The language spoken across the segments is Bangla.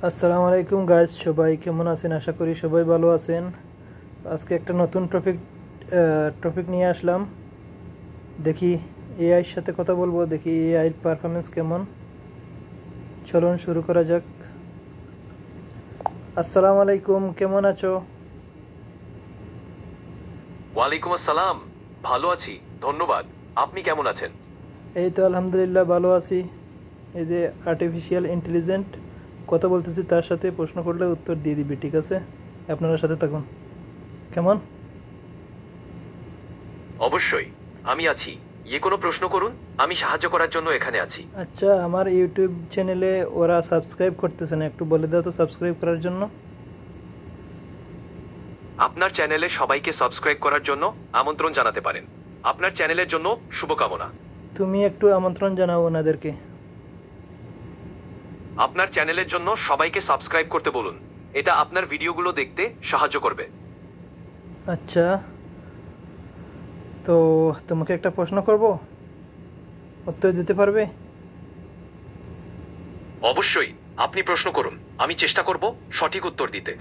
আসসালামু আলাইকুম গাইস, সবাই কেমন আছেন? আশা করি সবাই ভালো আছেন। আজকে একটা নতুন টপিক নিয়ে আসলাম। দেখি এআই এর সাথে কথা বলবো, দেখি এআই এর পারফরম্যান্স কেমন। চলুন শুরু করা যাক। আসসালামু আলাইকুম, কেমন আছো? ওয়ালাইকুম আসসালাম। ভালো আছি, ধন্যবাদ। আপনি কেমন আছেন? এই তো আলহামদুলিল্লাহ ভালো আছি। এই যে আর্টিফিশিয়াল ইন্টেলিজেন্ট কথা বলতেছি, তার সাথে প্রশ্ন করলে উত্তর দিয়ে দিবি, ঠিক আছে? আপনারা সাথে থাকুন, কেমন? অবশ্যই, আমি আছি। কোনো প্রশ্ন করুন, আমি সাহায্য করার জন্য এখানে আছি। আচ্ছা, আমার ইউটিউব চ্যানেলে ওরা সাবস্ক্রাইব করতেছে না, একটু বলে দাও তো সাবস্ক্রাইব করার জন্য। আপনার চ্যানেলে সবাইকে সাবস্ক্রাইব করার জন্য আমন্ত্রণ জানাতে পারেন। আপনার চ্যানেলের জন্য শুভকামনা। তুমি একটু আমন্ত্রণ জানাও ওনাদেরকে। আপনার চ্যানেলের জন্য সবাইকে সাবস্ক্রাইব করতে বলুন। এটা আপনার ভিডিওগুলো দেখতে সাহায্য করবে। আচ্ছা, তো তোমাকে একটা প্রশ্ন করব, উত্তর দিতে পারবে? অবশ্যই, আপনি প্রশ্ন করুন, আমি চেষ্টা করব সঠিক উত্তর দিতে।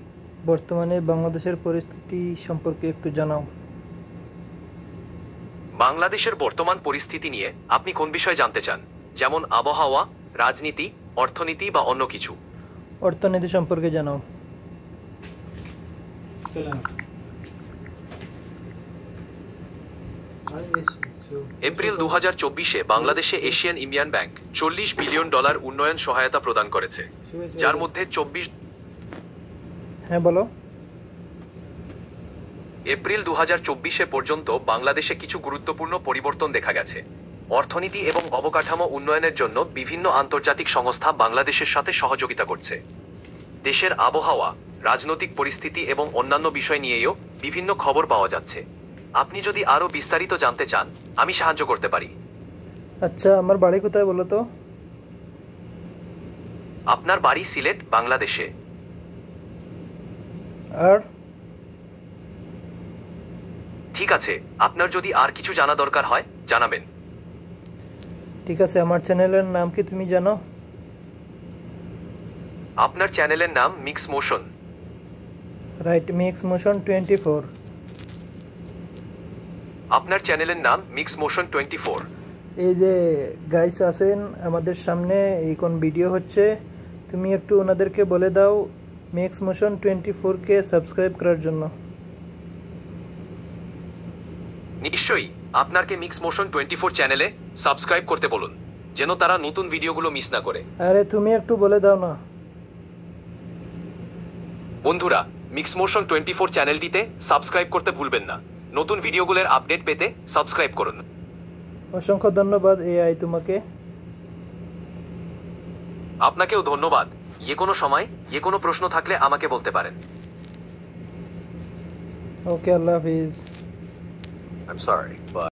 বর্তমানে বাংলাদেশের পরিস্থিতি সম্পর্কে একটু জানাও। বাংলাদেশের বর্তমান পরিস্থিতি নিয়ে আপনি কোন বিষয় জানতে চান? যেমন আবহাওয়া, রাজনীতি, অর্থনীতি বা অন্য কিছু? অর্থনীতি সম্পর্কে জানাও। এপ্রিল 2024-এ বাংলাদেশে এশিয়ান ইন্ডিয়ান ব্যাংক $40 বিলিয়ন উন্নয়ন সহায়তা প্রদান করেছে, যার মধ্যে হ্যাঁ বলো। এপ্রিল 2024 পর্যন্ত বাংলাদেশে কিছু গুরুত্বপূর্ণ পরিবর্তন দেখা গেছে। অর্থনীতি এবং অবকাঠামো উন্নয়নের জন্য বিভিন্ন আন্তর্জাতিক সংস্থা বাংলাদেশের সাথে সহযোগিতা করছে। দেশের আবহাওয়া, রাজনৈতিক পরিস্থিতি এবং অন্যান্য বিষয় নিয়েও বিভিন্ন খবর পাওয়া যাচ্ছে। আপনি যদি আরো বিস্তারিত জানতে চান, আমি সাহায্য করতে পারি। আচ্ছা, আমার বাড়ি কোথায় বলো তো? আপনার বাড়ি সিলেট, বাংলাদেশে। আর ঠিক আছে, আপনার যদি আর কিছু জানা দরকার হয় জানাবেন। ঠিক আছে, আমার চ্যানেলের নাম কি তুমি জানো? আপনার চ্যানেলের নাম mix motion. Right, mix motion 24। আপনার চ্যানেলের নাম মিক্স মোশন 24। এই যে গাইস আছেন আমাদের সামনে, এই কোন ভিডিও হচ্ছে, তুমি একটু ওনাদেরকে বলে দাও মিক্স মোশন 24-কে সাবস্ক্রাইব করার জন্য। নিশ্চয়ই, আপনাকে মিক্স মোশন 24 চ্যানেলে সাবস্ক্রাইব করতে বলুন, যেন তারা নতুন ভিডিওগুলো মিস না করে। আরে তুমি একটু বলে দাও না। বন্ধুরা, মিক্স মোশন 24 চ্যানেলটিতে সাবস্ক্রাইব করতে ভুলবেন না। নতুন ভিডিওগুলোর আপডেট পেতে সাবস্ক্রাইব করুন। অসংখ্য ধন্যবাদ এআই তোমাকে। আপনাকেও ধন্যবাদ। কোনো সময় কোনো প্রশ্ন থাকলে আমাকে বলতে পারেন। ওকে, আল্লাহ হাফিজ। I'm sorry, but